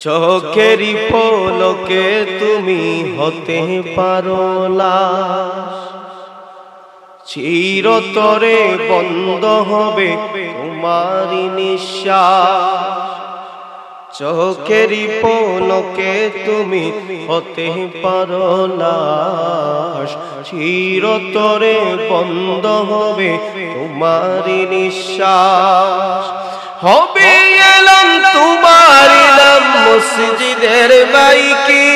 চোখেরই পলকে তুমি হতে পারো লাশ, চিরতরে বন্ধ হবে তোমারই নিঃশ্বাস। চোখেরই পলকে তুমি হতে পারো লাশ, চিরতরে বন্ধ হবে তোমারই নিঃশ্বাস। হবে এলাম তোমার নাম মসজিদের মাইকে,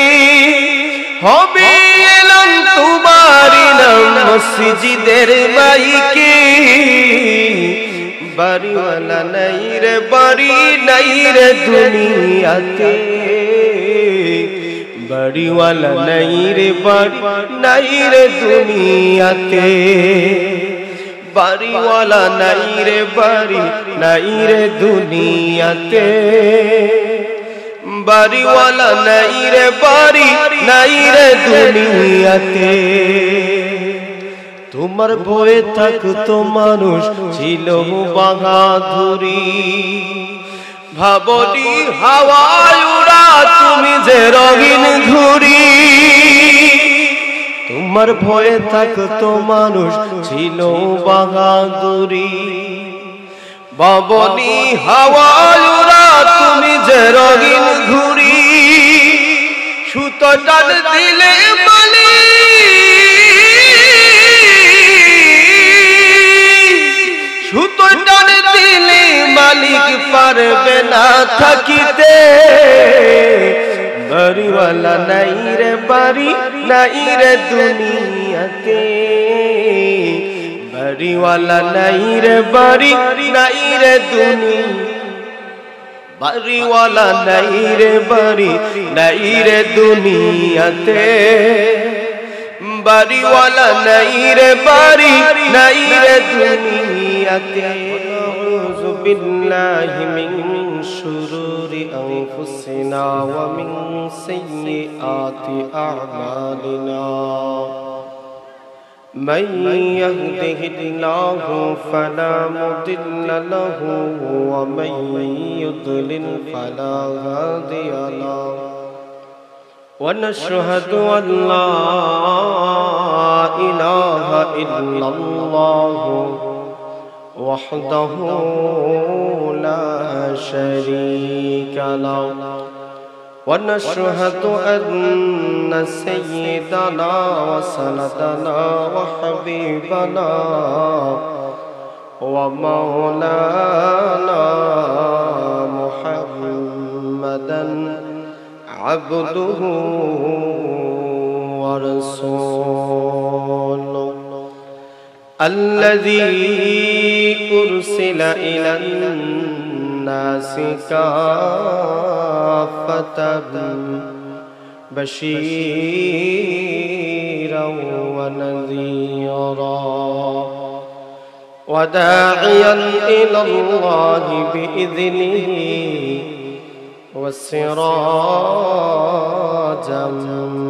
হবে এলাম তোমার নাম মসজিদের মাইকে। বাড়িওয়ালা নাই রে বাড়ি নাই রে দুনিয়াতে, বাড়িওয়ালা নাই রে বাড়ি নাই রে দুনিয়াতে। বাড়িওয়ালা নাই রে বাড়ি নাই রে দুনিয়াতে, বাড়িওয়ালা নাই রে বাড়ি নাই রে দুনিয়াতে। তোমার ভয়ে থাকতো মানুষ ছিল বাহাদুরি, ভাবনি হাওয়ায় উড়া তুমি যে রঙিন ঘুড়ি। তোমার ভয়ে থাকতো মানুষ ছিল বাহাদুরি, ভাবনি হাওয়ায় উড়া তুমি যে রঙিন ঘুড়ি। সুতো টান দিলে বলি সুতো টান দিলে মালিক পারবে না থাকিতে। বাড়িওয়ালা নাই রে বাড়ি নাই রে দুনিয়াতে, বাড়িওয়ালা নাই রে বাড়ি নাই রে দুনিয়া, বাড়িওয়ালা নাই রে বাড়ি নাই রে দুনিয়াতে, বাড়িওয়ালা নাই রে বাড়ি নাই রে দুনিয়াতে। আউযু বিল্লাহি মিন শুরুরি আনফুসিনা ওয়া মিন সাইয়্যিআতি আ'মালিনা। من يهده الله فلا مضل له ومن يضلل فلا هادي له، ونشهد أن لا إله إلا الله وحده لا شريك له، ونشهد أن سيدنا وسندنا وحبيبنا ومولانا محمدا عبده ورسوله، الذي أرسل إلى الناس كافة بشيرا ونذيرا وداعيا إلى الله بإذنه وسراجا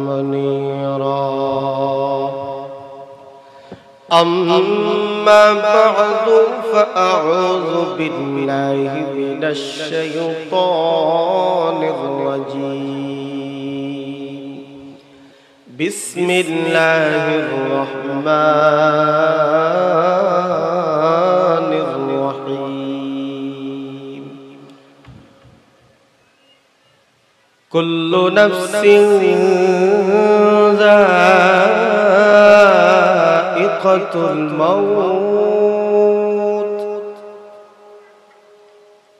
منيرا. أما بعد فأعوذ بالله من الشيطان الرجيم. بسم الله الرحمن الرحيم. كل نفس ذائقة الموت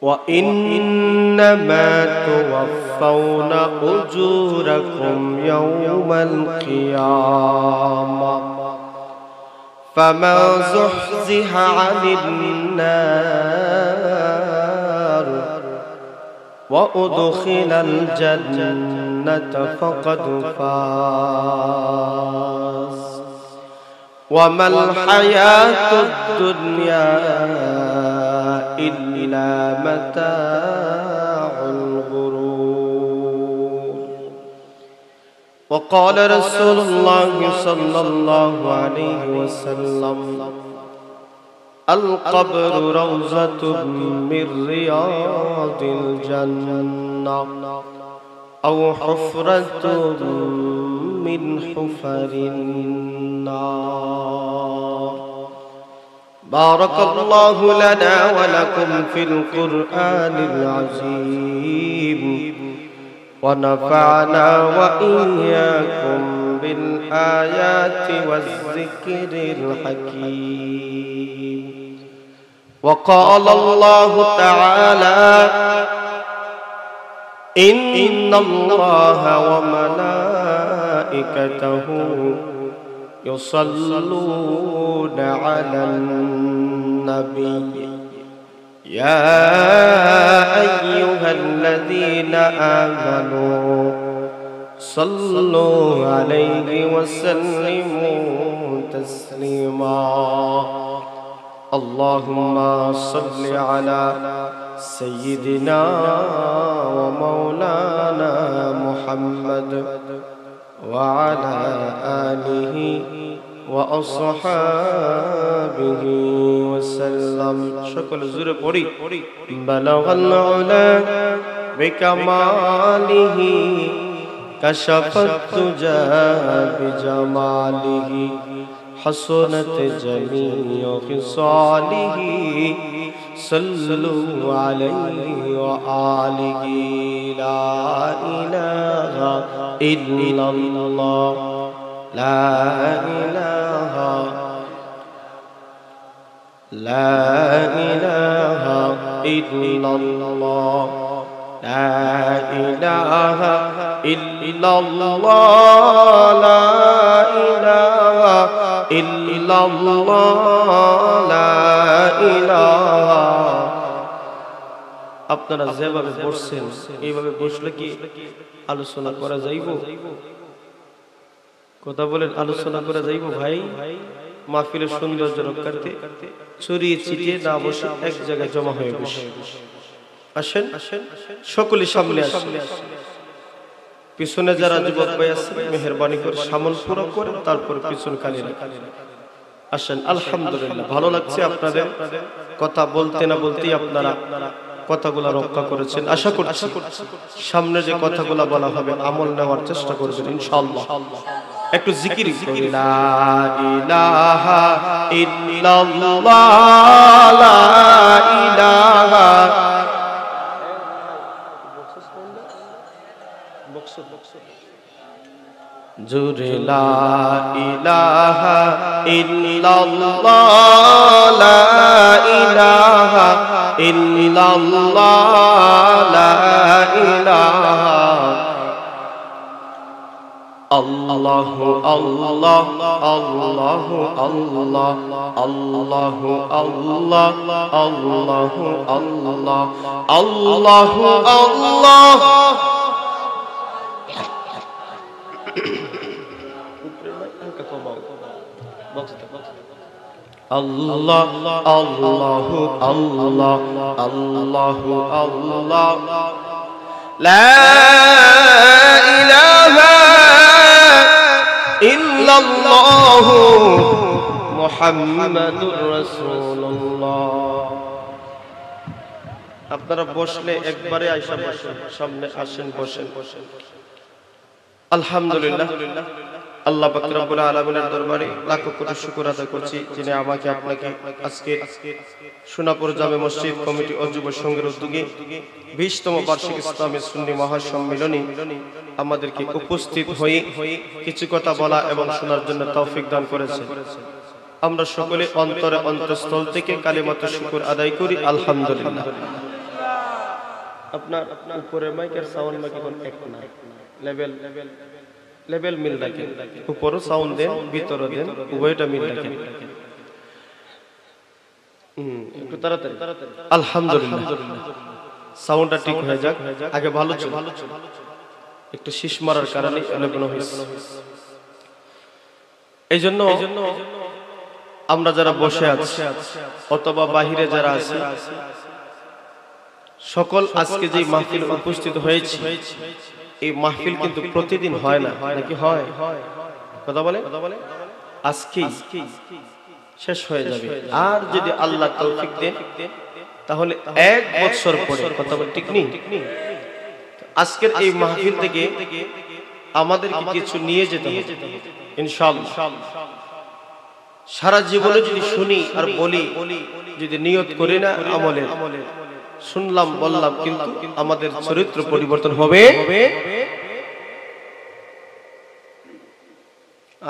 وإنما توفون أجوركم يوم القيامة، فمن زحزح عن النار وأدخل الجنة فقد فاز، وما الحياة الدنيا إلا متاع الغرور. وقال رسول الله صلى الله عليه وسلم: القبر روضة من رياض الجنة أو حفرة من حفر النار. بارك الله لنا ولكم في القرآن العظيم ونفعنا وإياكم بالآيات والذكر الحكيم. وقال الله تعالى: إن الله وملائكته يصلون على النبي يا أيها الذين آمنوا صلوا عليه وسلموا تسليما. اللهم صل على سيدنا ومولانا محمد وعلى آله وأصحابه وسلم. شكل زور পড়ি بلغ العلا بكماله كشف الدجى بجماله حسنت جميع خصاله صلوا عليه وآله. لا إله إلا الله لا إله إلا الله لا إله إلا الله لا إله إلا الله لا إله. আপনারা যেভাবে বসছেন এইভাবে বসলে কি আলোচনা করা যাইব? কথা বলেন, আলোচনা করা যাইব ভাই? মাহফিলের সৌন্দর্য রক্ষার্থে ছড়িয়ে ছিটিয়ে না বসে এক জায়গায় জমা হয়ে বসে আসেন, সকলে সামনে আসেন। পিছনে যারা যুবক ভাই আছেন মেহেরবানি করে সামন পুরো করে তারপর পিছন খালি আসেন। আলহামদুলিল্লাহ, ভালো লাগছে আপনাদের কথা বলতে না বলতেই আপনারা কথাগুলো রক্ষা করেছেন। আশা করছি সামনে যে কথাগুলো বলা হবে আমল নেওয়ার চেষ্টা করবেন ইনশাআল্লাহ। একটু জিকির করি, লা ইলাহা ইল্লাল্লাহ লা ইলাহা জুরে লা ইলাহা ইল্লাল্লাহ লা ইলাহা ইল্লাল্লাহ লা ইলাহা আল্লাহু আল্লাহ আল্লাহু আল্লাহ আল্লাহু আল্লাহ আল্লাহু আল্লাহ আল্লাহু আল্লাহ আল্লাহ আল্লাহু আল্লাহ আল্লাহু আল্লাহ লা ইলাহা ইল্লাল্লাহ মুহাম্মাদুর রাসূলুল্লাহ। আপনারা বসলে একবারে আয়েশা বসেন, সামনে আসেন, বসেন। আলহামদুলিল্লাহ, আল্লাহ পাক রব্বুল আলামিনের দরবারে লাখ কোটি শুকর আদায় করছি যিনি আমাকে আপনাকে আজকে সোনাপুর জামে মসজিদ কমিটি ও যুব সংঘের উদ্যোগে 20তম বার্ষিক ইসলামী সুন্নি মহাসম্মেলনে আমাদেরকে উপস্থিত হয়ে কিছু কথা বলা এবং শোনার জন্য তৌফিক দান করেছেন। আমরা সকলে অন্তরে অন্তঃস্থল থেকে কালিমাতুশ শুকর আদায় করি আলহামদুলিল্লাহ। আপনার উপরের মাইকের সাউন্ড মাইক এখন এক না, লেভেল মিল রাখেন, উপরও সাউন্ড দেন ভিতরও দেন, উভয়টা মিল রাখেন একটু তাড়াতাড়ি। আলহামদুলিল্লাহ, সাউন্ডটা ঠিক হয়ে যাক। আগে ভালো ছিল, একটু শীষ মারার কারণে এলোমেলো হয়েছে। এই জন্য আমরা যারা বসে আছি অথবা বাহিরে যারা আছি সকল আজকে যে মাহফিল উপস্থিত হয়েছে, এই মাহফিল কিন্তু প্রতিদিন হয় না, নাকি হয়? কথা বলে আজকেই শেষ হয়ে যাবে। আর যদি আল্লাহ তৌফিক দেন তাহলে 1 বছর পরে, কথা বলে ঠিক নেই, আজকের এই মাহফিল থেকে আমাদেরকে কিছু নিয়ে যেতে হবে ইনশাআল্লাহ। সারা জীবনে যদি শুনি আর বলি, যদি নিয়ত করি না আমলের, শুনলাম বললাম কিন্তু আমাদের চরিত্র পরিবর্তন হবে।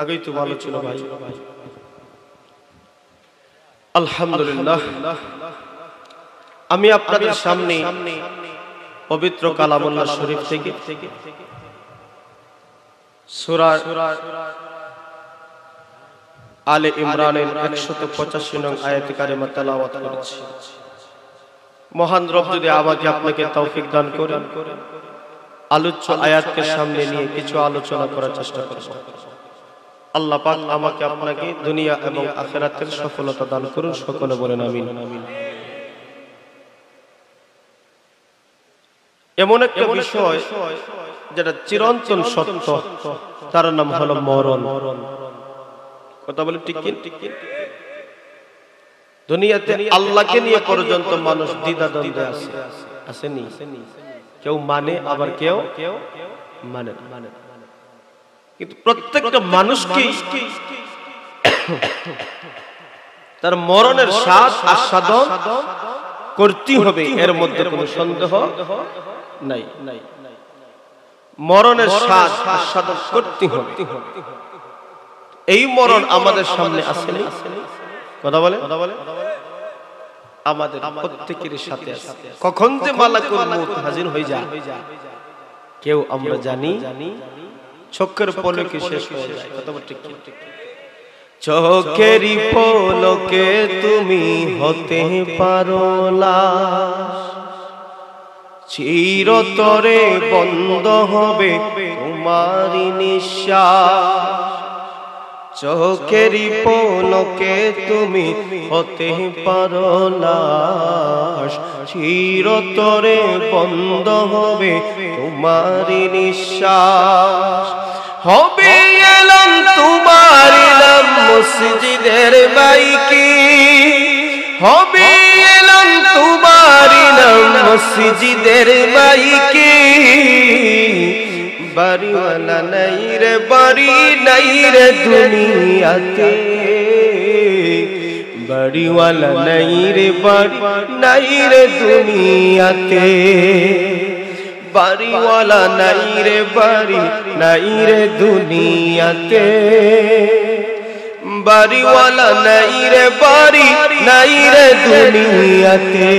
আগেই তো ভালো ছিল ভাই। আলহামদুলিল্লাহ, আমি আপনাদের সামনে পবিত্র কালামুল্লাহ শরীফ থেকে সূরা আলে ইমরানের 185 নং আয়াতে কারিমা তেলাওয়াত করেছি। মহান রব যদি আমাকে আপনাকে তৌফিক দান করেন, আলোচ্য আয়াতকে সামনে নিয়ে কিছু আলোচনা করার চেষ্টা করব। আল্লাহ পাক আমাকে আপনাকে দুনিয়া এবং আখিরাতের সফলতা দান করুন, সকলে বলেন আমিন। এমন একটা বিষয় যেটা চিরন্তন সত্য, তার নাম হলো মরণ। কথা বলে ঠিক কি? দুনিয়াতে আল্লাহকে নিয়ে পর্যন্ত মানুষ দ্বিধাদ্বন্দ্বে আছে, আসেনি? কেউ মানে আবার কেউ মানে না। কিন্তু প্রত্যেকটা মানুষকে তার মরণের স্বাদ আস্বাদন করতে হবে, এর মধ্যে কোনো সন্দেহ নাই। মরণের স্বাদ আস্বাদন করতে হবে। এই মরণ আমাদের সামনে আসেনি? কথা বলে আমাদের প্রত্যেকের সাথে আছে। কখন যে মালাকুল মউত হাজির হয়ে যায় কেউ আমরা জানি, চোখের পলকে শেষ হয়ে যায়। কথা বলে ঠিক কি? চোখেরই পলকে তুমি হতে পারো লাশ, চিরতরে বন্ধ হবে তোমারই নিঃশ্বাস। চোখেরই পলকে তুমি হতে পারো লাশ, চিরতরে বন্ধ হবে তোমারই নিঃশ্বাস। হবে এলাম তোমার নাম মসজিদের বাইকে, হবে এলাম তোমার নাম মসজিদের বাইকে। বাড়িওয়ালা নাই রে বাড়ি নাই রে দুনিয়াতে, বাড়িওয়ালা নাই রে বাড়ি নাই রে দুনিয়াতে। বাড়িওয়ালা নাই রে বাড়ি নাই রে দুনিয়াতে, বাড়িওয়ালা নাই রে বাড়ি নাই রে দুনিয়াতে।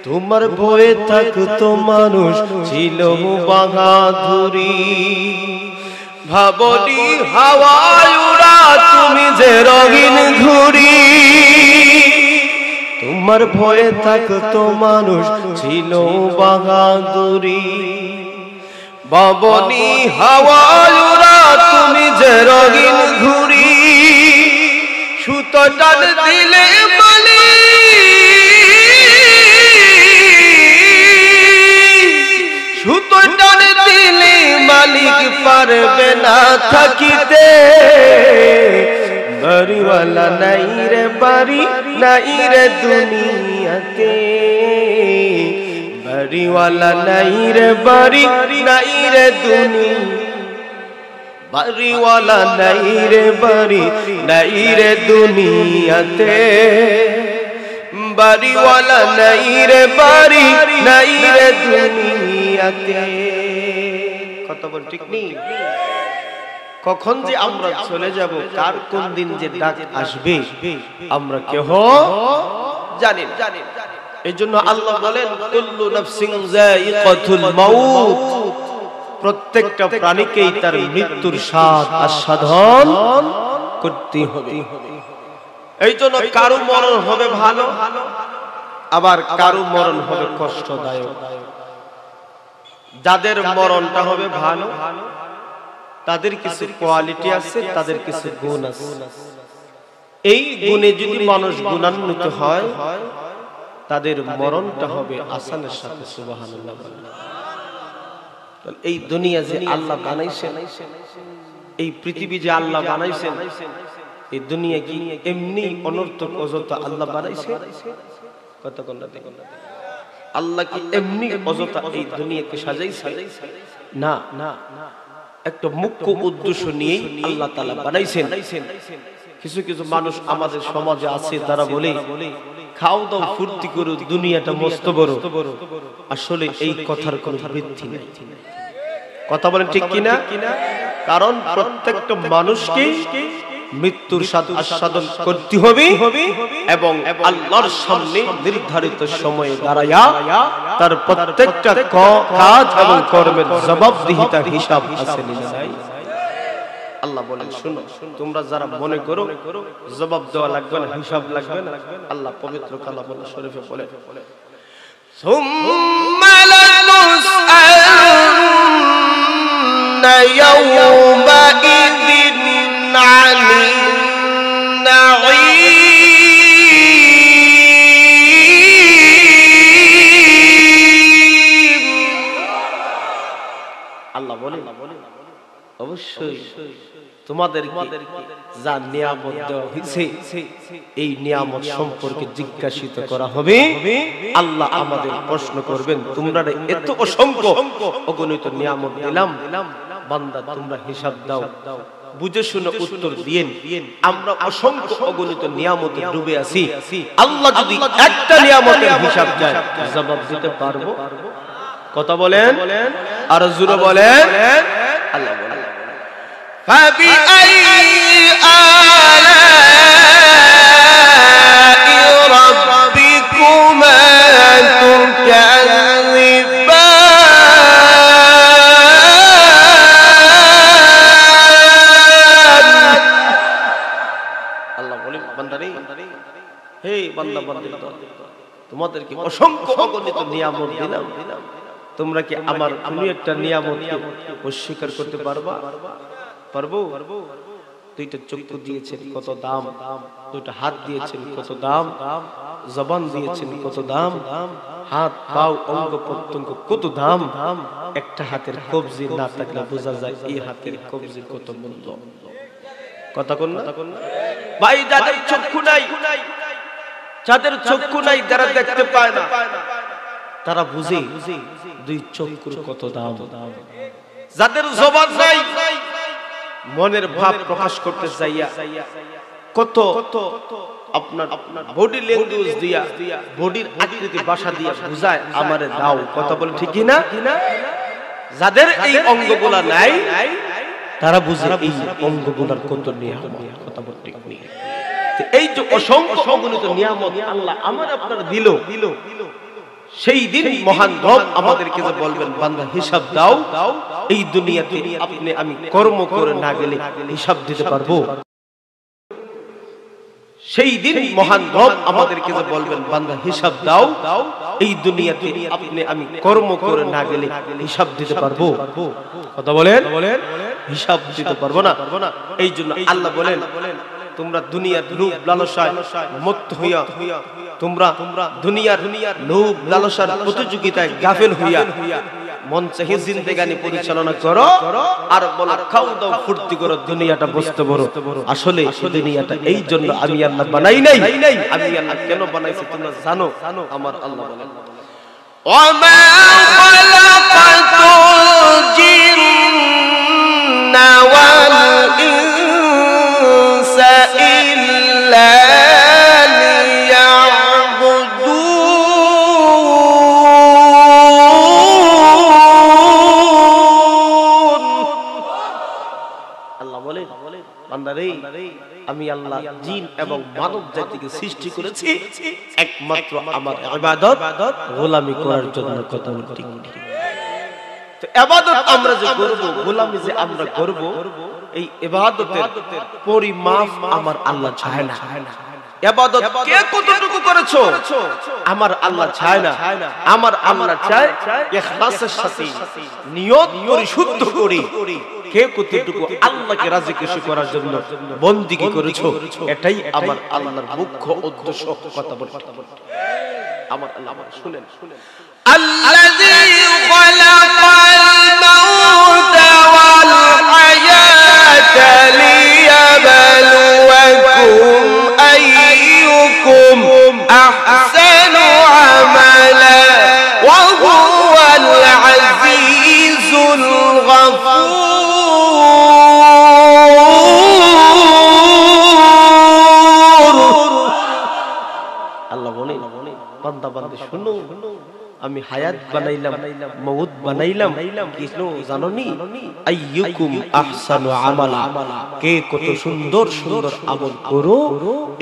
তোমার ভয়ে থাকতো মানুষ ছিল বাহাদুরি, ভাবনি হাওয়ায় উড়া তুমি যে রঙিন ঘুড়ি। তোমার ভয়ে থাকতো মানুষ ছিল বাহাদুরি, ভাবনি হাওয়ায় উড়া তুমি যে রঙিন ঘুড়ি। সুতো টান দিলে বলি সুতো টান দিলে মালিক পারবে না থাকিতে। বাড়িওয়ালা নাই রে বাড়ি নাই রে দুনিয়াতে, বাড়িওয়ালা নাই রে বাড়ি নাই রে দুনিয়া। বাড়িওয়ালা নাই রে বাড়ি নাই রে দুনিয়াতে, বাড়িওয়ালা নাই রে বাড়ি নাই রে দুনিয়াতে। কত বল ঠিক নেই? কখন যে আমরা চলে যাব, কার কোন দিন যে ডাক আসবে আমরা কেহ জানি না। এইজন্য আল্লাহ বলেন কুল্লু নাফসিন যায়িকাতুল মাউত, প্রত্যেকটা প্রাণীকেই তার মৃত্যুর স্বাদ আস্বাদন করতে হবে। এইজন্য কারো মরণ হবে ভালো, আবার কারো মরণ হবে কষ্টদায়ক। যাদের মরণটা হবে ভালো তাদের কিছু কোয়ালিটি আছে, তাদের কিছু গুণ আছে। এই গুণে যদি মানুষ গুণান্বিত হয় তাদের মরণটা হবে আসানের সাথে। সুবহানাল্লাহ। এই দুনিয়া যে আল্লাহ বানাইছেন, এই পৃথিবী যে আল্লাহ বানাইছেন, এই দুনিয়া কি এমনি অনর্থক অযথা আল্লাহ বানাইছে? কত কোনটা দেখুন, আল্লাহ কি এমনি অযথা এই দুনিয়াকে সাজাইছে? না, একটা মুখ্য উদ্দেশ্য নিয়ে আল্লাহ তাআলা বানাইছেন। কিছু কিছু মানুষ আমাদের সমাজে আছে, তারা বলে খাও দাও ফুর্তি করো, দুনিয়াটা মস্ত বড়। আসলে এই কথার কোনো ভিত্তি নেই। কথা বলেন ঠিক কিনা? কারণ প্রত্যেকটা মানুষকে মৃত্যুর স্বাদ আস্বাদন করতে হবে এবং আল্লাহর সামনে নির্ধারিত সময়ে দাঁড়ায়া তার প্রত্যেকটা কাজ এবং কর্মের জবাবদিহিতা হিসাব আছে নাই। আল্লাহ বলেন শুনো, তোমরা যারা মনে করো জবাব দেওয়া লাগবে না, হিসাব লাগবে না, আল্লাহ পবিত্র কালাম শরীফে বলেন সুম্মা লাতুসআলুন্না ইয়াওমাইযিন আনিন নাঈম। আল্লাহ বলেন অবশ্যই তোমাদেরকে যা নিয়ামত দেওয়া হয়েছে এই নিয়ামত সম্পর্কে জিজ্ঞাসিত করা হবে। আল্লাহ আমাদের প্রশ্ন করবেন, তোমরা এত অসংখ্য অগণিত নিয়ামত দিলাম, বান্দা তোমরা হিসাব দাও। বুঝে শুনে উত্তর দিয়েন, আমরা অসংখ্য অগণিত নিয়ামতে ডুবে আছি। আল্লাহ যদি একটা নিয়ামতের হিসাব যায়, জবাব দিতে পারবো? কথা বলেন, আর জোরে বলেন। আল্লাহ বলেন فبأي آلاء ربكما تكذبان। আল্লাহ বলেন বান্দারে, হে বান্দা বান্দিরা, তোমাদেরকে অসংখ্য অগণিত নিয়ামত দিলাম, তোমরা কি আমার কোনো একটা নিয়ামতকে অস্বীকার করতে পারবা? পারবো? দুইটা চক্ষু দিয়েছেন কত দাম, দুইটা হাত দিয়েছেন কত দাম, জবান দিয়েছেন কত দাম, হাত পাও অঙ্গ প্রত্যঙ্গ কত দাম। একটা হাতের কবজি না থাকলে বোঝা যায় এই হাতের কবজি কত মূল্য। কথা কোন না ভাই? যাদের চক্ষু নাই, যাদের চক্ষু নাই, যারা দেখতে পায় না, তারা বুঝে দুই চক্ষুর কত দাম। যাদের জবান নাই, মনের ভাব প্রকাশ করতে চাইয়া কত আপনার বডি ল্যাঙ্গুয়েজ দিয়া, বডির আকৃতি ভাষা দিয়া বুঝায় আমারে দাও। কথা বলে ঠিক না? যাদের এই অঙ্গগুলা নাই, তারা বুঝে এই অঙ্গগুলার কত নিয়ামত। কথা বলে ঠিক নেই? এই যে অসংখ্য অগণিত নিয়ামত আল্লাহ আমার আপনার দিল, সেই দিন মহান রব আমাদেরকে যে বলবেন বান্দা হিসাব দাও, এই দুনিয়াতে আপনি আমি কর্ম করে না গেলে হিসাব দিতে পারবো? সেই দিন মহান রব আমাদেরকে যে বলবেন বান্দা হিসাব দাও, এই দুনিয়াতে আপনি আমি কর্ম করে না গেলে হিসাব দিতে পারবো? কথা বলেন, হিসাব দিতে পারবো না। এই জন্য আল্লাহ বলেন তোমরা দুনিয়ার লোভ লালসায় মত্ত হইয়া, তোমরা দুনিয়ার লোভ লালসার প্রতিযোগিতায় গাফেল হইয়া মন চাহি জিন্দেগানি পরিচালনা করো আর বলো খাও দাও ফুর্তি করো, দুনিয়াটা বসতে বড়। আসলে দুনিয়াটা এই জন্য আমি আল্লাহ বানাই নাই। আমি আল্লাহ কেন বানাইছি তোমরা জানো? আমার আল্লাহ বলেন ওয়ামা খালাকাতুল জিন্না ওয়াল ইনসা ইল্লা আমি আল্লাহ জিন এবং মানব জাতিকে সৃষ্টি করেছি একমাত্র আমার ইবাদত গোলামি করার জন্য। কথা বলতে তো ইবাদত আমরা যে করব, গোলামি যে আমরা করব, এই ইবাদতের পরিমাপ আমার আল্লাহ চায় না। ইবাদত কে কতটুকু করেছো আমার আল্লাহ চায় না। আমার আল্লাহ চায় ইখলাসের সাথে, নিয়ত পরিশুদ্ধ করে কে কতটুকু আল্লাহকে রাজি খুশি করার জন্য বন্দেগী করেছো, এটাই আমার আল্লাহর মুখ্য উদ্দেশ্য। কথা বলতে আমার আল্লাহ শুনেন, আল্লাযী খালাকাল মাউতা ওয়াল হায়াতা লিয়াবলুয়াকুম আইয়ুকুম আহসানু আমালা বান্দা শুনো, আমি হায়াত বানাইলাম, মউত বানাইলাম, কিছু জানোনি? আইয়ুকুম আহসানু আমালা, কে কত সুন্দর সুন্দর আমল করো,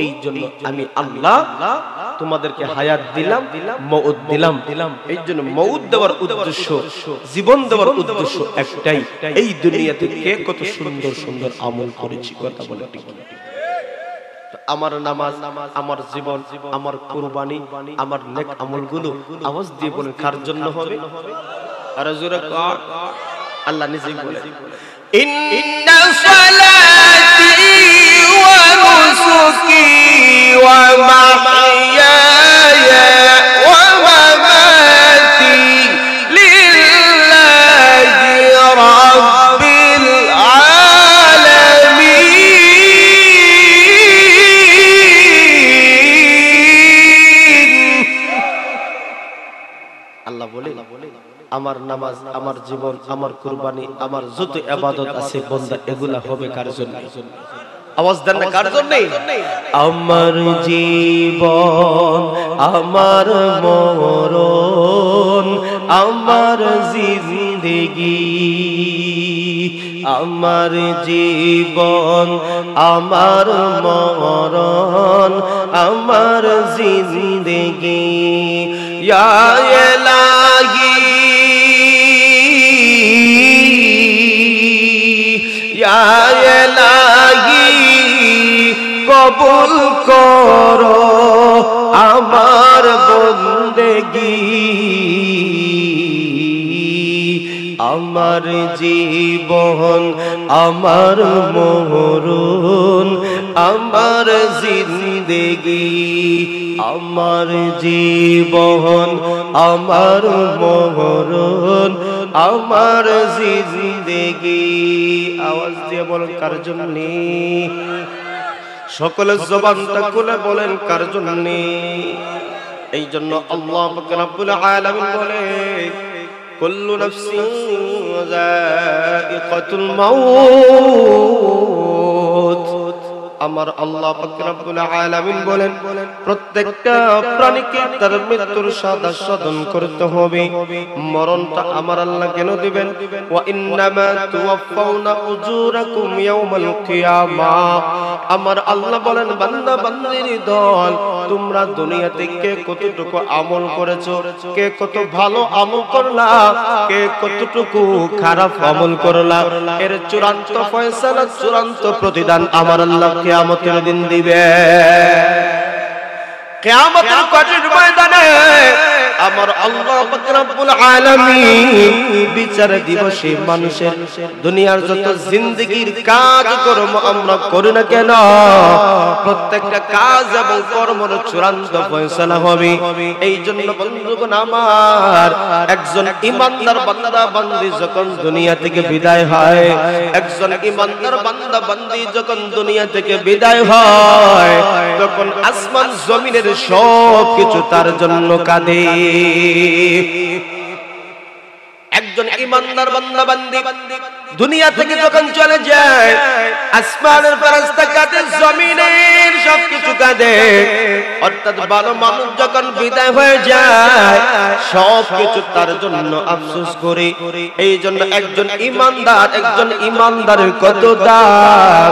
এই জন্য আমি আল্লাহ তোমাদেরকে হায়াত দিলাম, মউত দিলাম। এই জন্য মউত দেওয়ার উদ্দেশ্য, জীবন দেওয়ার উদ্দেশ্য একটাই, এই দুনিয়াতে কে কত সুন্দর সুন্দর আমল করেছি। কথা বলে ঠিক? আমার নামাজ, আমার জীবন, আমার কুরবানি, আমার নেক আমলগুলো আওয়াজ দিয়ে বলেন কার জন্য হবে? আর জোরে কর। আল্লাহ নিজেই বলে, ইন্না সালাতি ওয়া নুসুকি ওয়া মাহইয়ায়া ওয়া মামাতি লিল্লাহি রাব্বিল আমার নামাজ, আমার জীবন, আমার কুরবানি, আমার যত ইবাদত আছে বান্দা, এগুলা হবে কার জন্য? আওয়াজ দেন না, কার জন্য? আমার জীবন, আমার মরণ, আমার জিন্দেগি, আমার জীবন, আমার মরণ, আমার জিন্দেগি, ইয়া ইলাহি ইয়া ইলাহি কবুল করো আমার বন্দেগি, আমার জীবন, আমার মরণ, আমার জিন্দেগি, আমার জীবন, আমার মরণ, আমার জিন্দেগি। আওয়াজ দিয়ে বলেন কার জন্য? সকলে জবানটা খুলে বলেন কার জন্য? এই জন্য আল্লাহ পাক রব্বুল আলামিন বলে, কুল্লু নাফসিন যায়িকাতুল মাউত। আমার আল্লাহ পাক রব্বুল আলামিন বলেন, প্রত্যেকটা প্রাণীকে তার মৃত্যুর সাধন করতে হবে। মরণটা আমার আল্লাহ কেন দিবেন? ওয়া ইন্নামা তুওয়াফাউনা উজুরাকুম ইয়াউমাল কিয়ামাহ। আমার আল্লাহ বলেন, বান্দা বান্দির দল, তোমরা দুনিয়াতে কে কতটুকু আমল করেছো, কে কত ভালো আমল করলা, কে কতটুকু খারাপ আমল করলা, এর চূড়ান্ত ফয়সালা, চূড়ান্ত প্রতিদান আমার আল্লাহ কিয়ামতের দিন দিবে। কিয়ামতের কঠিন ময়দানে আমার আল্লাহ পাক রব্বুল আলামিন বিচার দিবসে মানুষের দুনিয়ার যত জিন্দেগির কাজ কর্ম আমরা করি না কেন, প্রত্যেকটা কাজ এবং কর্মের চূড়ান্ত ফয়সালা হবে। এই জন্য বন্ধুগণ আমার, একজন ইমানদার বান্দা বান্দি যখন দুনিয়া থেকে বিদায় হয়, একজন ইমানদার বান্দা বান্দি যখন দুনিয়া থেকে বিদায় হয়, তখন আসমান জমিনের সব কিছু তার জন্য কাঁদে। একজন ইমানদার বান্দা বান্দি দুনিয়া থেকে যখন চলে যায়, আসমানের ফেরেশতা কাঁদে, জমিনের সবকিছু কাঁদে। অর্থাৎ ভালো মানুষ যখন বিদায় হয়ে যায়, সবকিছু তার জন্য আফসোস করে। এই জন্য একজন ইমানদারের কত দাম।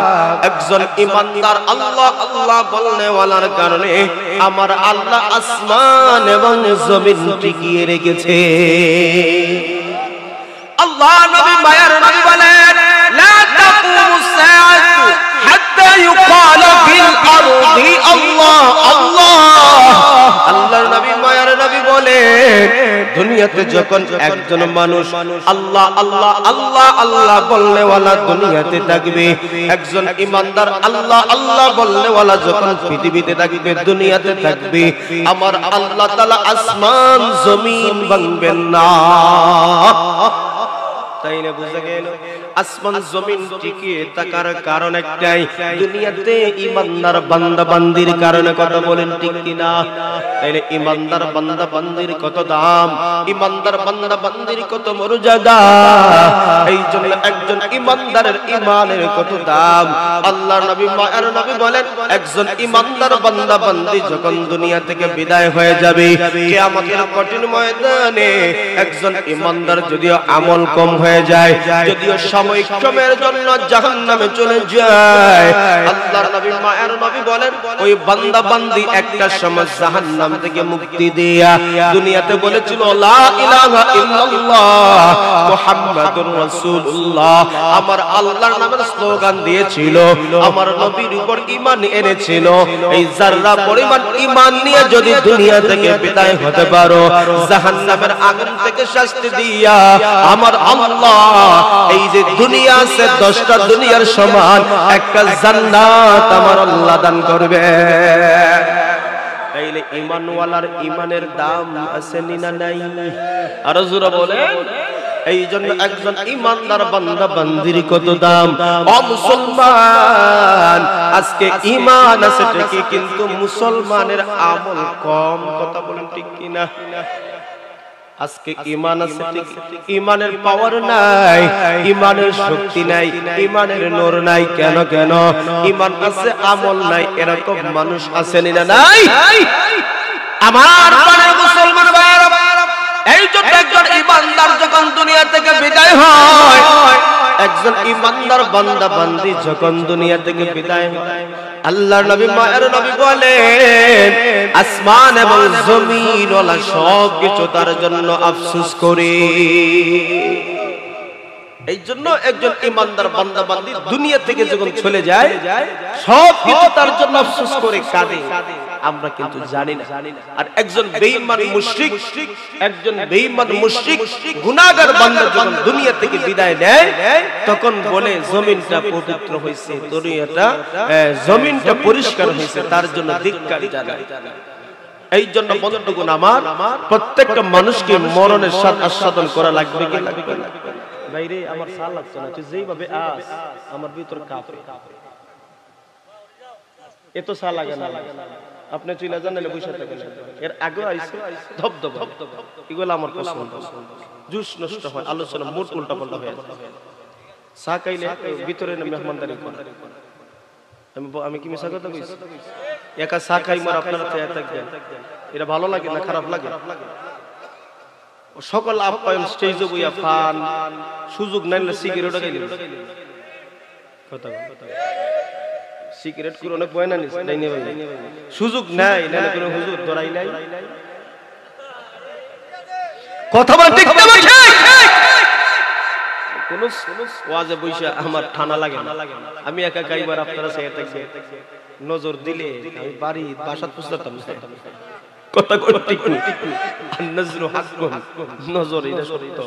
একজন ইমানদার আল্লাহ আল্লাহ বলনেওয়ালার কারণে আমার আল্লাহ আসমান এবং জমিন টিকিয়ে রেখেছে। আল্লাহ নবী মায়ার নবী বলেন, লা তাকুমুস সাআতু হাত্তা ইউকাল ফিল আরদি আল্লাহ আল্লাহ। আল্লাহর নবী মায়ার নবী বলেন, দুনিয়াতে যখন একজন মানুষ আল্লাহ আল্লাহ আল্লাহ আল্লাহ বলনেওয়ালা দুনিয়াতে থাকবে, একজন ইমানদার আল্লাহ আল্লাহ বলনেওয়ালা যখন পৃথিবীতে থাকবে, দুনিয়াতে থাকবে, আমার আল্লাহ তাআলা আসমান জমিন ভাঙবেন না। তাই না? বুঝা গেল? আসমান জমিন টিকে থাকার কারণ একটাই, দুনিয়াতে ইমানদার বান্দা বান্দির কারণে। কথা বলেন ঠিক কিনা? তাইলে ইমানদার বান্দা বান্দির কত দাম, ইমানদার বান্দা বান্দির কত মর্যাদা, এই জন্য একজন ইমানদারের ইমানের কত দাম। আল্লাহর নবী মায়ের নবী বলেন, একজন ইমানদার বান্দা বান্দি যখন দুনিয়া থেকে বিদায় হয়ে যাবে, কিয়ামতের কঠিন ময়দানে একজন ইমানদার যদিও আমল কম হয়ে যায়, যদিও সাময়িক সময়ের জন্য জাহান্নামে চলে যায়, আল্লাহর নবী মায়ের নবী বলেন ওই বান্দা বান্দি একটা সময় জাহান্নাম থেকে মুক্তি দিয়া দুনিয়াতে বলেছিল লা ইলাহা ইল্লাল্লাহ মুহাম্মাদুর রাসূলুল্লাহ, আমার আল্লাহর নামের স্লোগান দিয়েছিল, আমার নবীর উপর ঈমান এনেছিল। এই যারা পরিমাণ ঈমান নিয়ে যদি দুনিয়া থেকে বিদায় হতে পারো, জাহান্নামের আগুন থেকে শাস্তি দিয়া আমার আল্লাহ এই যে দুনিয়া আছে 10টা দুনিয়ার সমান একটা জান্নাত আমার আল্লাহ দান করবে। তাইলে ঈমানওয়ালার ঈমানের দাম আছে না নাই? আর জোরে বলেন। এই জন্য একজন ইমানদার বান্দা বান্দির কত দাম। ও মুসলমান, আজকে ঈমান আছে ঠিকই, কিন্তু মুসলমানের আমল কম। কথা বলেন ঠিক কিনা? আজকে ঈমান আছে ঠিক, ঈমানের পাওয়ার নাই, ঈমানের শক্তি নাই, ঈমানের নূর নাই। কেন কেন? ঈমান আছে আমল নাই, এরকম মানুষ আছে না নাই? আমার প্রাণের মুসলমান ভাইরা, এই জন্য একজন ইমানদার যখন দুনিয়া থেকে বিদায় হয়, একজন ইমানদার বান্দা বান্দি যখন দুনিয়া থেকে বিদায় হয়, আল্লাহর নবী মায়ের নবী বলেন আসমান এবং জমিন ওয়ালা সব কিছু তার জন্য আফসোস করে। এই জন্য একজন ইমানদার বান্দা বান্দি দুনিয়া থেকে যখন চলে যায়, সব কিছু তার জন্য আফসোস করে, কাঁদে। আমরা কিন্তু জানি না। আর একজন বেঈমান মুশরিক, একজন বেঈমান মুশরিক গুনাহগার বান্দা যখন দুনিয়া থেকে বিদায় নেয়, তখন বলে জমিনটা পবিত্র হয়েছে, দুনিয়াটা জমিনটা পরিষ্কার হয়েছে, তার জন্য ধিক্কার জানায়। এই জন্য বন্ধুগণ আমার, প্রত্যেকটা মানুষকে মরণের স্বাদ আস্বাদন করা লাগবে কি লাগবে না? ভাইরে আমার সাল লাগছে না, তুই যেইভাবে আস আমার ভিতর কাঁপে, এত সাল লাগে না। আপনি চলে যান নালে বসে থাকেন, এর আগে আইছে ধবধব, এগুলো আমার পছন্দ। জুস নষ্ট হয়, আলোচনা মুড উল্টা পাল্টা হয়ে যায়। চা খাইলে ভিতরে না মেহমানদারি করে। আমি কি মিছা কথা কইছি? একা চা খাই মার আপনারা থাকবেন, এটা ভালো লাগে না খারাপ লাগে? সকল আপ্যায়ন স্টেজে বইয়া ফান, সুযোগ নাইলে সিগারেটও খাইলে কথা সিগারেট করে অনেক বয়না নিস ডাইনে ভাই, সুযোগ নাই নাইলে কোনো হুজুর ধরাই নাই। কথা বল ঠিক না ঠিক? কোন ওয়াজে বইসা আমার ঠান্ডা লাগে না, আমি একা গাইবার আপনারা চেয়ে থাকবে, নজর দিলে আমি বাড়ি বাসাত পুছতাম না। কথা ঠিক না? নজর হাক্কুন, নজর এটা সত্য।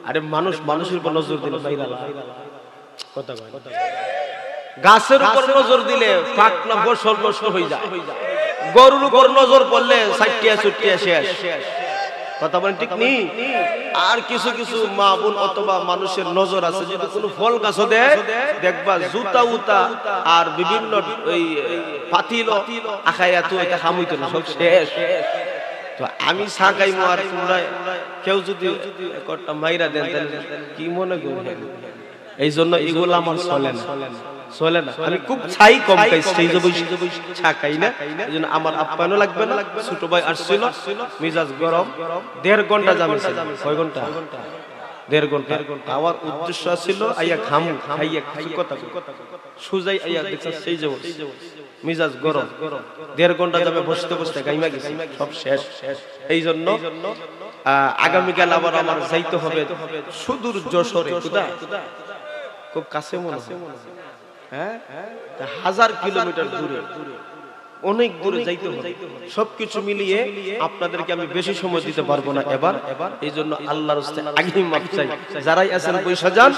আরে মানুষ মানুষের উপর নজর দিলে বাইরা কথা কয়। গাছের উপর নজর দিলে পাকনা ফসল নষ্ট হয়ে যায়, গরুর উপর নজর পড়লে সাইটিয়া ছুটিয়া শেষ। কথা বলেন ঠিক নি? আর কিছু কিছু মা বোন অথবা মানুষের নজর আছে, যদি কোনো ফল গাছও দেয় দেখবা জুতা উতা আর বিভিন্ন ওই পাতিল আখায়া তো এটা খামুইতো না, সব শেষ। তো আমি সাকাই মার তোমরা কেউ যদি একটা মাইরা দেন তাহলে কি মনে করবেন? এই জন্য এগুলো আমার চলে না, চলে না। আমি খুব ছাই কম খাই, স্টেজে বসে চা খাই না, এই জন্য আমার আপ্যায়নও লাগবে না। ছোট ভাই আসছিল, মিজাজ গরম, 1.5 ঘন্টা যাবে। কয় ঘন্টা? 1.5 ঘন্টা। আমার উদ্দেশ্য ছিল আইয়া খামু, খাইয়া কিছু কথা সুজাই আইয়া দেখছেন স্টেজে বসে, মিজাজ গরম, 1.5 ঘন্টা যাবে বসতে বসতে গাইমা গেছি, সব শেষ। এই জন্য আগামীকাল আবার আমার যাইতে হবে সুদূর যশোরে, খুব কাছে মনে হয়, হ্যাঁ 1000 কিলোমিটার দূরে, অনেক দূরে যাইতে হবে। সবকিছু মিলিয়ে আপনাদেরকে আমি বেশি সময় দিতে পারবো না এবার। এই জন্য আল্লাহর রাস্তায় আগেই মাপ চাই। যারাই আছেন পয়সা যান,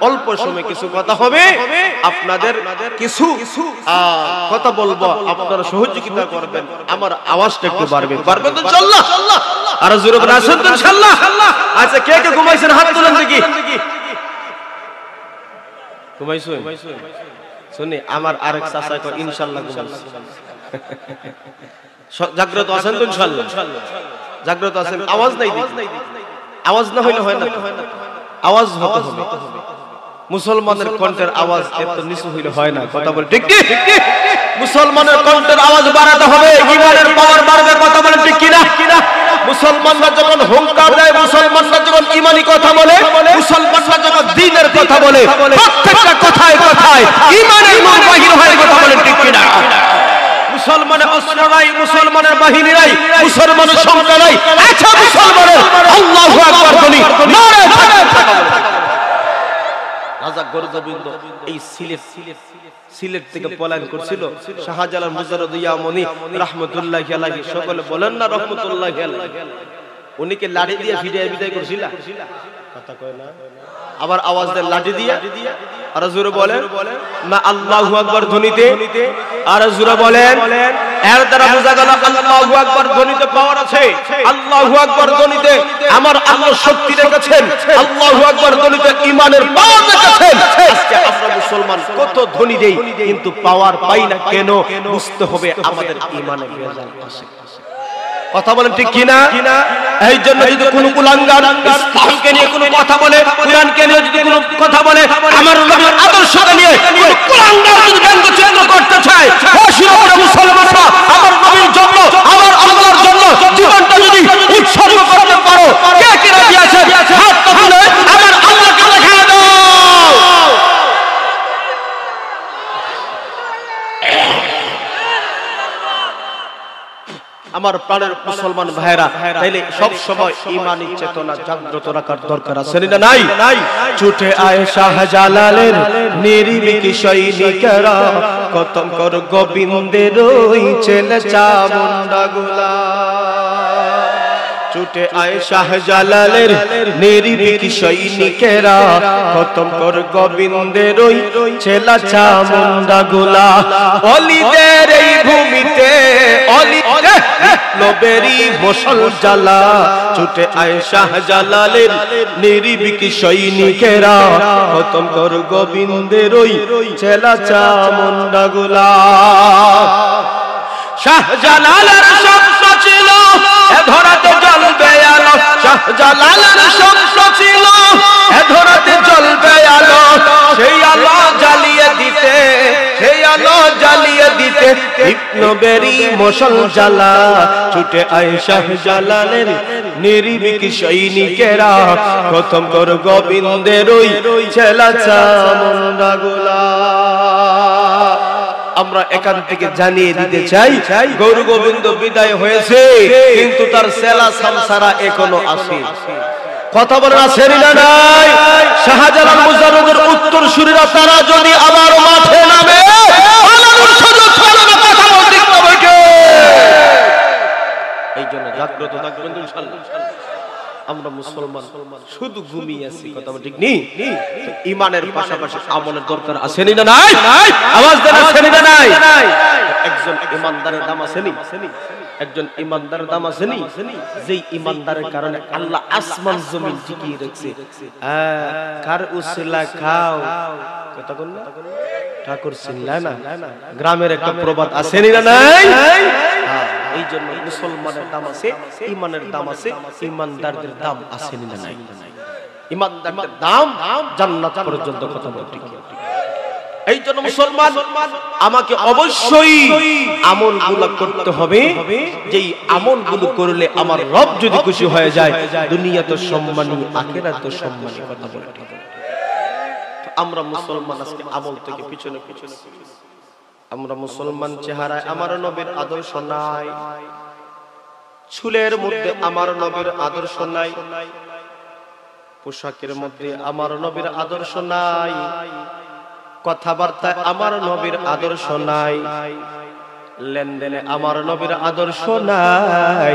অল্প সময় কিছু কথা হবে, আপনাদের কিছু কথা বলবো, আপনারা সহযোগিতা করবেন, আমার আওয়াজটা একটু বাড়বে। পারবেন তো ইনশাআল্লাহ? আর জোরে বলেন আছেন তো ইনশাআল্লাহ? আচ্ছা কে কে ঘুমাইছেন হাত তুলেন দেখি। ঘুমাইছো শুনি আমার আরেক চাচা কয় ইনশাআল্লাহ ঘুমাইছি জাগ্রত আছেন তো ইনশাআল্লাহ জাগ্রত আছেন আওয়াজ নাই আওয়াজ না হইলে হয় না আওয়াজ হতে হবে মুসলমানের কণ্ঠের আওয়াজ এত নিচু হইলে হয় না কথা বলে ঠিক কি মুসলমানের কণ্ঠের আওয়াজ বাড়াতে হবে ঈমানের পাওয়ার বাড়বে কথা বলে ঠিক কি না মুসলমানরা যখন হুঙ্কার দেয় মুসলমানরা যখন ঈমানি কথা বলে মুসলমানরা যখন দ্বীনের কথা বলে প্রত্যেকটা কথায় কথায় ঈমানের নূর বাহির হয় কথা বলে ঠিক কি না মুসলমানের অস্ত্র নাই মুসলমানের বাহিনী নাই মুসলমানের সংখ্যা নাই আচ্ছা মুসলমানের আল্লাহু আকবার বলি নারে তাকবীর রাজা গর্জবিন্দ এই সিলেট থেকে পলায়ন করছিল শাহজালাল মুজাররদিয়া মনি রাহমাতুল্লাহি আলাইহি সকলে বলেন না রাহমাতুল্লাহি আলাইহি উনিকে লাঠি দিয়ে বিদায় করছিল কথা কয় না আবার আওয়াজ দেন লাঠি দিয়া আর জোরে বলেন না আল্লাহু আকবার ধ্বনিতে আর জোরে বলেন এর দ্বারা বোঝা গেল আল্লাহু আকবার ধ্বনিতে পাওয়ার আছে আল্লাহু আকবার ধ্বনিতে আমার আল্লাহ শক্তি রেখেছেন আল্লাহু আকবার ধ্বনিতে ঈমানের পাওয়ার রেখেছেন আজকে আমরা মুসলমান কত ধ্বনি দেই কিন্তু পাওয়ার পাই না কেন বুঝতে হবে আমাদের ঈমানে ভেজাল আছে কথা বলেন ঠিক কি না এই জন্য যদি কোনো কুলাঙ্গার ইসলামকে নিয়ে কোনো কথা বলে কুরআনকে নিয়ে যদি কোনো কথা বলে আমার নবীর আদর্শকে নিয়ে কোনো কুলাঙ্গার যদি ব্যঙ্গচিত্র করতে চায় ওই মুসলমানরা আমার নবীর জন্য আমার আল্লাহর জন্য জীবনটা যদি উৎসর্গ করতে পারো কে কে রাজি আছে হাত তুলে আমার আল্লাহকে দেখায় দাও আমার প্রাণের মুসলমান ভাইরা তাইলে সব সময় ঈমানি চেতনা জাগ্রত রাখার দরকার আছে না নাই ছুটে আয় শাহজালালের নির্ভীক সৈনিকেরা খতম কর গোবিন্দের ওই ছেলে চামুন্ডা গুলা ছুটে আয় শাহজালালের নির্ভীক সৈনিকেরা খতম কর গোবিন্দের ওই ছেলে চামুন্ডা গুলা অলিদের এই ভূমিতে অলিতে নবেরি মশাল জ্বালা ছুটে আয় শাহজালালের নির্ভীক সৈনিকেরা খতম কর গোবিন্দের ওই ছেলে চামুন্ডা গুলা শাহজালালের স্বপ্ন ছিল এ ধরাতে জ্বলবে আলো শাহজালালের স্বপ্ন ছিল এ ধরাতে জ্বলবে আলো সেই আলো জ্বালিয়ে দিতে সেই আলো জ্বালিয়ে দিতে ইবনবেরি মশাল জ্বালা ছুটে আয় শাহজালালের নির্ভীক সৈনিকেরা খতম কর গোবিন্দের ওই ছেলে চামুন্ডা গুলা আমরা এখান থেকে জানিয়ে দিতে চাই গৌর গোবিন্দ বিদায় হয়েছে কিন্তু তার সেলা সামসারা এখনো আছে কথা বলেন আছে না নাই শাহজালাল মুজাররদের উত্তর সুরীরা তারা যদি আবার মাঠে নামে আল্লাহর সুযোগ পাবে কথা বলতে হবে কে এইজন্য জাগ্রত থাকবেন ইনশাআল্লাহ আমরা মুসলমান শুধু ঘুমিয়ে আছি কথা ঠিক নেই ঈমানের পাশাপাশি আমলের দরকার আছে না নাই আওয়াজ দেন আছে না নাই একজন ঈমানদারের দাম আছে নি একজন ঈমানদারের দাম আছে নি যেই ঈমানদারের কারণে আল্লাহ আসমান জমিন টিকিয়ে রাখছে কার উসিলা খাও কথা কোন না ঠাকুর চিনলা না গ্রামের একটা প্রবাদ আছে না নাই এই জন্য মুসলমানের দাম আছে ঈমানের দাম আছে ঈমানদারদের দাম আছে না নাই ঈমানদারদের দাম জান্নাত পর্যন্ত কথা বলতে এই জন্য মুসলমান আমাকে অবশ্যই আমলগুলো করতে হবে যেই আমলগুলো করলে আমার রব যদি খুশি হয়ে যায় দুনিয়াতে সম্মানী আখিরাতে সম্মানী কথা বলে ঠিক আমরা মুসলমান আজকে আমল থেকে পিছনে আমরা মুসলমান চেহারায় আমার নবীর আদর্শ নাই চুলের মধ্যে আমার নবীর আদর্শ নাই পোশাকের মধ্যে আমার নবীর আদর্শ নাই কথাবার্তায় আমার নবীর আদর্শ নাই লেনদেনে আমার নবীর আদর্শ নাই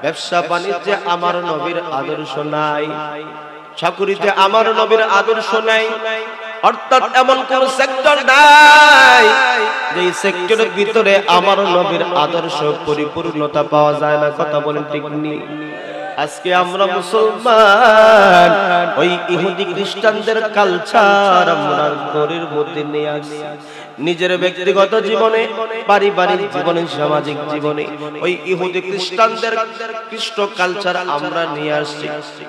ব্যবসা বাণিজ্যে আমার নবীর আদর্শ নাই চাকুরিতে আমার নবীর আদর্শ নাই অর্থাৎ এমন কোন সেক্টর নাই যে সেক্টরের ভিতরে আমার নবীর আদর্শ পরিপূর্ণতা পাওয়া যায় না কথা বলেন ঠিক নেই আজকে আমরা মুসলমান ওই ইহুদি খ্রিস্টানদের কালচার আমরা ঘরের মধ্যে নিয়ে আসি। নিজের ব্যক্তিগত জীবনে, পারিবারিক জীবনে, সামাজিক জীবনে ওই ইহুদি খ্রিস্টানদের খ্রিস্ট কালচার আমরা নিয়ে আসছি।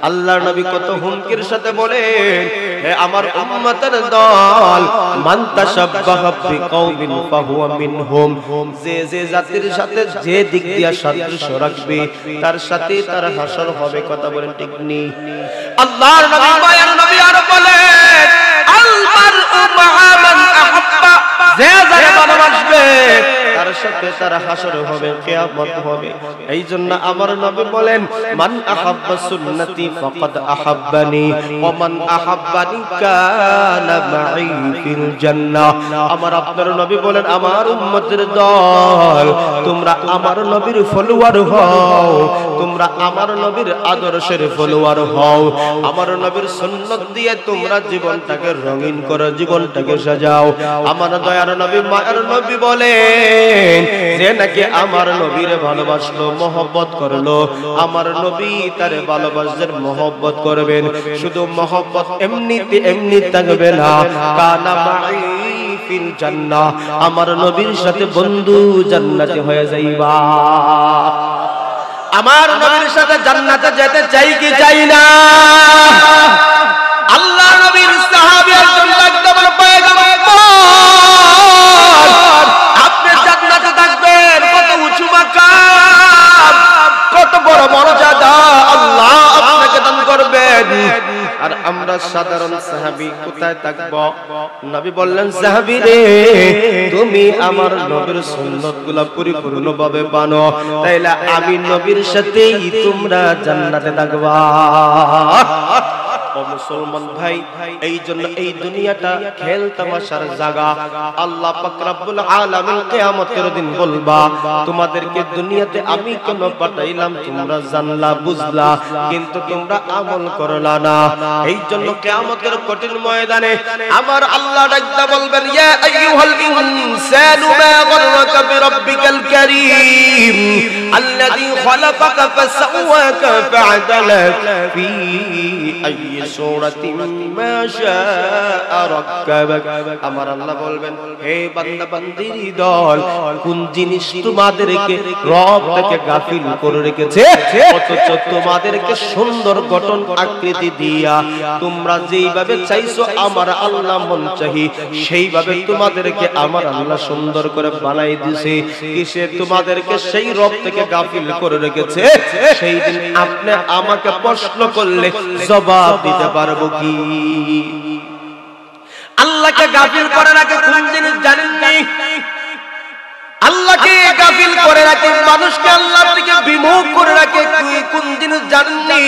আল্লাহর নবী কত হুমকির সাথে বলেন, হে আমার উম্মতের দল, মান তাশাব্বাহা বিকাউমিন ফাহুয়া মিনহুম, যে যে জাতির সাথে যে দিক দিয়া সাদৃশ্য রাখবে তার সাথে তার হাসর হবে। কথা বলেন ঠিক নি? আল্লাহর নবী মায়ার নবী আর বলেন, আল মারউ মা'a মান আহাব্বা, যে যারে ভালোবাসবে তার সাথে তার হাসর হবে, কিয়ামত হবে। এইজন্য আমার নবী বলেন, মান আহাব্বা সুন্নতি ফাকাদ আহাব্বানি ওয়া মান আহাব্বানি কানা মা'i ফিল জান্নাহ। আমার আপনার নবী বলেন, আমার উম্মতের দল, তোমরা আমার নবীর ফলোয়ার হও, তোমরা আমার নবীর আদর্শের ফলোয়ার হও, আমার নবীর সুন্নাত দিয়ে তোমরা জীবনটাকে রঙিন করো, জীবনটাকে সাজাও। আমার দয়ার নবী মায়ের নবী বলেন, যে নাকি আমার নবীরে ভালোবাসলো, মহব্বত করলো, আমার নবী তারে ভালোবাসবেন, মহব্বত করবেন। শুধু মহব্বত এমনিতে এমনি থাকবে না, কানা মা'i ফিল জান্নাহ, আমার নবীর সাথে বন্ধু জান্নাতে হয়ে যাইবা। আমার নবীর সাথে জান্নাতে যেতে চাই কি চাই না? আল্লাহ নবীর সাহাবী একজন একদম পয়গম্বর, আপনি জান্নাতে থাকবেন, কত উঁচু মাকাম, কত বড় মর্যাদা আল্লাহ আপনাকে দান করবেন। আর আমরা সাধারণ সাহাবী কোথায় থাকব? নবী বললেন, সাহাবী রে, তুমি আমার নবীর সুন্নাতগুলো পরিপূর্ণভাবে মানো, তাইলে আমি নবীর সাথেই তোমরা জান্নাতে থাকবা। ও মুসলমান ভাই, এই জন্য এই দুনিয়াটা খেল তামাশার জায়গা। আল্লাহ পাক রব্বুল আলামিন কিয়ামতের দিন বলবা, তোমাদেরকে দুনিয়াতে আমি কেন পাঠাইলাম? তোমরা জানলা বুঝলা, কিন্তু তোমরা আমল করলা না। এই জন্য কিয়ামতের কঠিন ময়দানে আমার আল্লাহ ডাকতে বলবেন, ইয়া আইয়ুহাল ইনসানু মা গাররাকা বিরাব্বিকাল কারীম আল্লাযী খালাকাকা ফাসাওয়াকা ফাআদালাকা ফি আইয়ি সূরাতিন মা শাআ রাক্কাবাক। আমার আল্লাহ বলবেন, হে বান্দা বান্দির দল, কোন জিনিস তোমাদেরকে রব থেকে গাফিল করে রেখেছে, অথচ তোমাদেরকে সুন্দর গঠন আকৃতি দিয়া তোমরা যেইভাবে চাইছো আমার আল্লাহ মন চাহি সেইভাবে তোমাদেরকে আমার আল্লাহ সুন্দর করে বানাই দিয়েছে। কিসে তোমাদেরকে সেই রব থেকে গাফিল করে রেখেছে? সেই দিন আপনি আমাকে প্রশ্ন করলে জবাব দিতে পারবো কি? আল্লাহকে গাফিল করে রাখে কোন জিনিস জানেন নি? আল্লাহকে গাফিল করে রাখে, মানুষকে আল্লাহ থেকে বিমুখ করে রাখে কোন জিনিস জানেননি?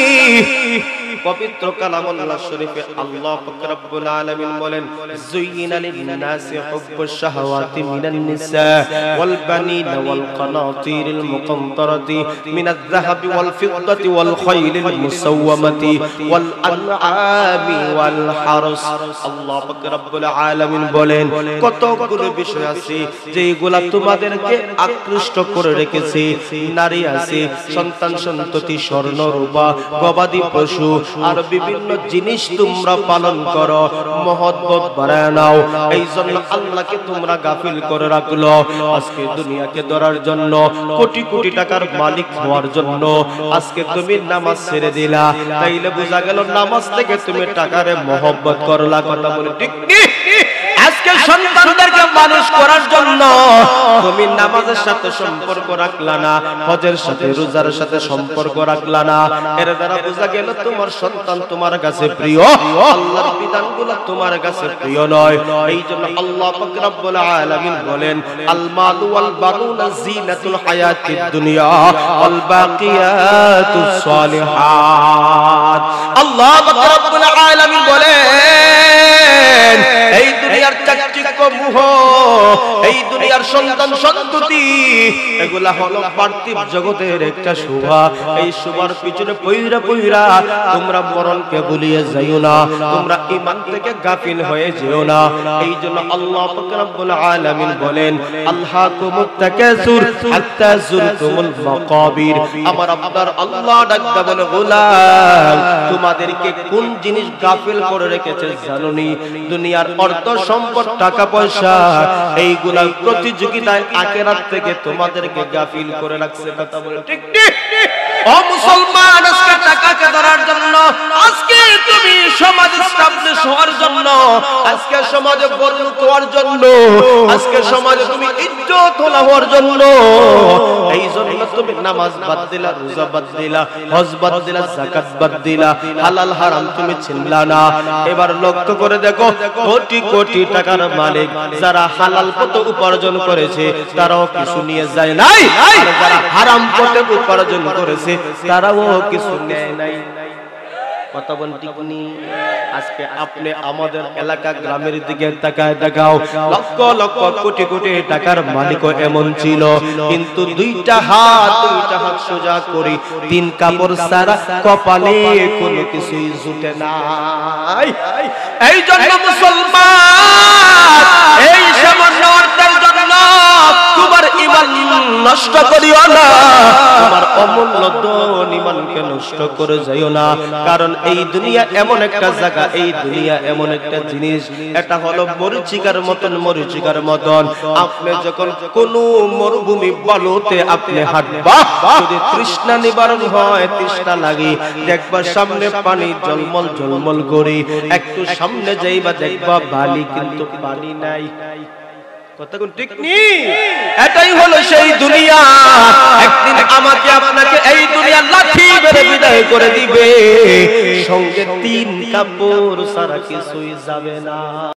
পবিত্র কালামুল্লাহ শরীফে আল্লাহ পাক রব্বুল আলামিন বলেন, যুয়িনা লিন-নাসি হুব্বুশ শাহাওয়াতি মিনান নিসা ওয়াল বানিনা ওয়াল কানাতিরিল মুকান্তারাতি মিনাজ-যাহাবি ওয়াল ফিদ্দাতি ওয়াল খাইলিল মুসাওয়ামাতি ওয়াল আনআমি ওয়াল হারস। আল্লাহ পাক রব্বুল আলামিন বলেন, কতগুলো বিষয় আছে যেগুলা তোমাদেরকে আকৃষ্ট করে রেখেছে। নারী আছে, সন্তান সন্ততি, স্বর্ণ রূপা, গবাদি পশু আর বিভিন্ন জিনিস তোমরা পালন করো, মহব্বত বাড়ায় নাও। এই জন্য আল্লাহকে তোমরা গাফিল করে রাখলো। আজকে দুনিয়াকে ধরার জন্য, কোটি কোটি টাকার মালিক হওয়ার জন্য আজকে তুমি নামাজ ছেড়ে দিলা, তাইলে বোঝা গেল নামাজ থেকে তুমি টাকারে মহব্বত করলা। কথা বলে ঠিক কি? আজকে সন্তানদেরকে মানুষ করার জন্য তুমি নামাজের সাথে সম্পর্ক রাখলা না, হজের সাথে রোজার সাথে সম্পর্ক রাখলা না। এর দ্বারা বোঝা গেল তোমার সন্তান তোমার কাছে প্রিয়, আল্লাহর বিধানগুলো তোমার কাছে প্রিয় নয়। এই জন্য আল্লাহ পাক রব্বুল আলামিন বলেন, আল মালু ওয়াল বানুনা জিনাতুল হায়াতিদ দুনিয়া ওয়াল বাকিয়াতুস সালিহাত। আল্লাহ পাক রব্বুল আলামিন বলেন, এই দুনিয়ার চাকচিক্য মোহ, এই দুনিয়ার সন্তান সন্ততি, এগুলা হলো পার্থিব জগতের একটা শোভা। এই শোভার পিছনে পইরা পইরা তোমরা মরণকে ভুলিয়ে যাইও না, তোমরা ঈমান থেকে গাফিল হয়ে যেও না। এই জন্য আল্লাহ পাক রব্বুল আলামিন বলেন, আল্লাহকুমুত তাকাসুর হাত্তা যুরতুমুল মাকাবির। আমার আপনার আল্লাহ ডাকদা বলে, গোলাম তোমাদেরকে কোন জিনিস গাফিল করে রেখেছে জানোনি? দুনিয়ার অর্থ সম্পদ, টাকা পয়সা, এইগুলা প্রতিযোগিতায় আখিরাত থেকে তোমাদেরকে গাফিল করে রাখছে। কথা বলে ঠিক ঠিক? ও মুসলমান, আজকে টাকাকে ধরার জন্য, আজকে তুমি সমাজে স্টাবলিশ হওয়ার জন্য, আজকে সমাজে বড় হওয়ার জন্য, আজকে সমাজে তুমি ইজ্জত হওয়ার জন্য, এই জন্য তুমি নামাজ বাদ দিলা, রোজা বাদ দিলা, হজ বাদ দিলা, যাকাত বাদ দিলা, হালাল হারাম তুমি চিনলা না। এবার লক্ষ্য করে দেখো, কোটি কোটি টাকার মালিক যারা হালাল পথে উপার্জন করেছে তারাও কিছু নিয়ে যায় নাই, আর যারা হারাম পথে উপার্জন করেছে তারাও কিছু নেয় নাই। কথা বল ঠিক নি? আজকে আপনি আমাদের এলাকা গ্রামের দিকে তাকায় দেখাও, লক্ষ লক্ষ কোটি কোটি টাকার মালিকও এমন ছিল, কিন্তু দুইটা হাত সোজা করি, তিন কাপড় ছাড়া কপালে কোনো কিছুই জুটে নাই। এই জন্য মুসলমান, এই সামান্য অর্থের জন্য তোমার ঈমান নষ্ট করিও না, তোমার অমূল্য ধন ঈমানকে নষ্ট করে যাইও না। কারণ এই দুনিয়া এমন একটা জায়গা, এই দুনিয়া এমন একটা জিনিস, এটা হলো মরিচিকার মতন, মরিচিকার মতন। আপনি যখন কোন মরুভূমি বালুতে আপনি হাঁটবা, যদি তৃষ্ণা নিবারণ হয়, তৃষ্ণা লাগে, দেখবা সামনে পানি জলমল জলমল করে, একটু সামনে যাইবা দেখবা বালি, কিন্তু পানি নাই। কথা কোন ঠিক নি? এটাই হলো সেই দুনিয়া। একদিন আমাকে আপনাকে এই দুনিয়া লাঠি মেরে বিদায় করে দিবে, সঙ্গে তিন কাপড় ছাড়া কিছুই যাবে না।